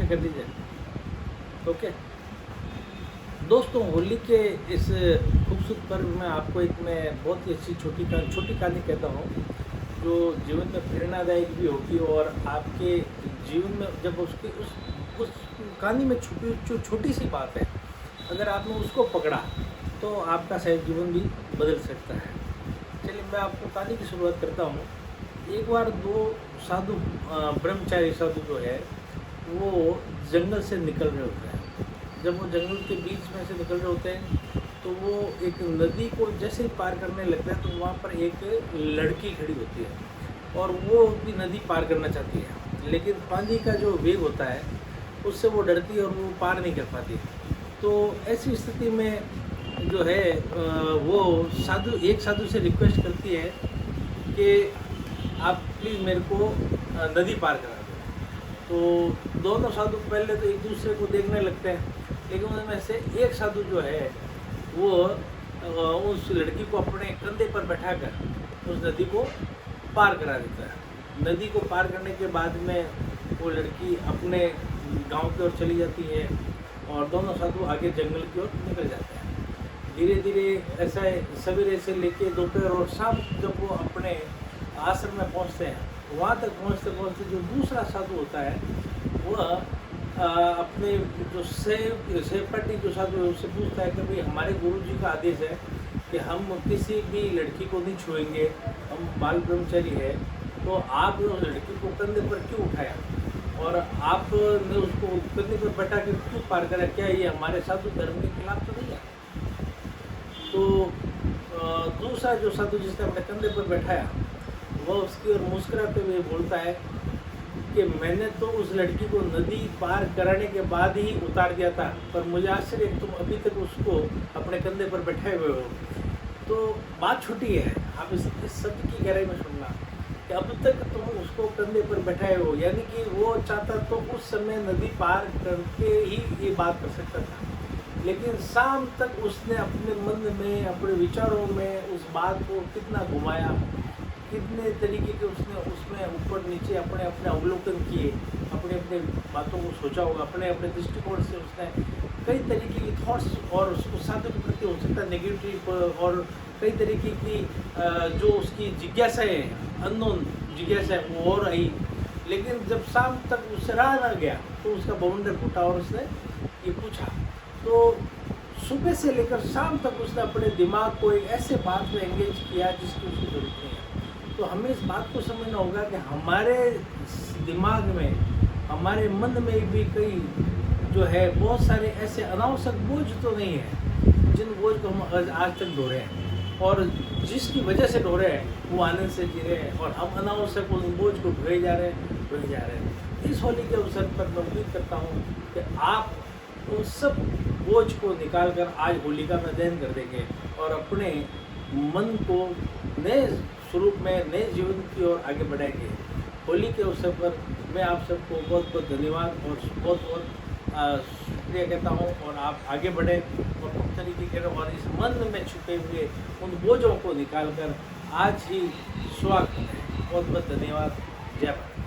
कर दीजिए। ओके दोस्तों, होली के इस खूबसूरत पर्व में आपको एक मैं बहुत ही अच्छी छोटी कहानी कहता हूँ, जो जीवन में प्रेरणादायक भी होगी और आपके जीवन में जब उस कहानी में छुपी जो छोटी सी बात है, अगर आपने उसको पकड़ा तो आपका शायद जीवन भी बदल सकता है। चलिए मैं आपको कहानी की शुरुआत करता हूँ। एक बार दो साधु ब्रह्मचारी साधु जो है वो जंगल से निकल रहे होते हैं। जब वो जंगल के बीच में से निकल रहे होते हैं तो वो एक नदी को जैसे ही पार करने लगते हैं तो वहाँ पर एक लड़की खड़ी होती है और वो भी नदी पार करना चाहती है, लेकिन पानी का जो वेग होता है उससे वो डरती है और वो पार नहीं कर पाती। तो ऐसी स्थिति में जो है वो एक साधु से रिक्वेस्ट करती है कि आप प्लीज़ मेरे को नदी पार करा दो। तो दोनों साधु पहले तो एक दूसरे को देखने लगते हैं, लेकिन उनमें से एक साधु जो है वो उस लड़की को अपने कंधे पर बैठाकर उस नदी को पार करा देता है। नदी को पार करने के बाद में वो लड़की अपने गांव की ओर चली जाती है और दोनों साधु आगे जंगल की ओर निकल जाते हैं। धीरे धीरे ऐसा सवेरे से लेके दोपहर और शाम जब वो अपने आश्रम में पहुंचते हैं, वहाँ तक पहुँचते पहुँचते जो दूसरा साधु होता है वह अपने जो सेवपाटी जो साधु है उससे पूछता है कि भाई हमारे गुरुजी का आदेश है कि हम किसी भी लड़की को नहीं छुएंगे, हम बाल ब्रह्मचारी है, तो आप उस लड़की को कंधे पर क्यों उठाया और आपने उसको कंधे पर बैठा कर क्यों पार करा? क्या ये हमारे साधु धर्म के खिलाफ तो नहीं है? तो दूसरा जो साधु जिसने अपने कंधे पर बैठाया वह उसकी ओर मुस्कुराते हुए बोलता है कि मैंने तो उस लड़की को नदी पार कराने के बाद ही उतार दिया था, पर मुझे आश्चर्य तुम अभी तक उसको अपने कंधे पर बैठे हुए हो। तो बात छोटी है, आप इस शब्द की गहराई में सुनना कि अब तक तुम उसको कंधे पर बैठाए हो, यानी कि वो चाहता तो उस समय नदी पार करके ही ये बात कर सकता था, लेकिन शाम तक उसने अपने मन में अपने विचारों में उस बात को कितना घुमाया, कितने तरीके के उसमें ऊपर नीचे अपने अवलोकन किए, अपने बातों को सोचा होगा, अपने दृष्टिकोण से उसने कई तरीके की थॉट्स और उस साधु के प्रति हो सकता है नेगेटिव और कई तरीके की जो उसकी जिज्ञासाएँ हैं, अननोन जिज्ञासाएँ वो और आई। लेकिन जब शाम तक उससे रहा ना गया तो उसका बवंडर फूटा और उसने ये पूछा। तो सुबह से लेकर शाम तक उसने अपने दिमाग को एक ऐसे बात में एंगेज किया जिसकी उसकी जरूरत नहीं है। तो हमें इस बात को समझना होगा कि हमारे दिमाग में, हमारे मन में भी कई जो है बहुत सारे ऐसे अनावश्यक बोझ तो नहीं है जिन बोझ को हम आज तक ढो रहे हैं और जिसकी वजह से ढो रहे हैं वो आनंद से जी रहे हैं और हम अनावश्यक उस बोझ को ढोए जा रहे हैं। इस होली के अवसर पर मैं उम्मीद करता हूँ कि आप उन सब बोझ को निकाल कर आज होलिका में दहन कर देंगे और अपने मन को नए स्वरूप में, नए जीवन की ओर आगे बढ़ाएंगे। होली के अवसर पर मैं आप सबको बहुत बहुत धन्यवाद और बहुत बहुत शुक्रिया कहता हूँ और आप आगे बढ़ें और उस तरीके के और इस मन में छुपे हुए उन बोझों को निकाल कर आज ही स्वागत करें। बहुत बहुत धन्यवाद। जय भारत।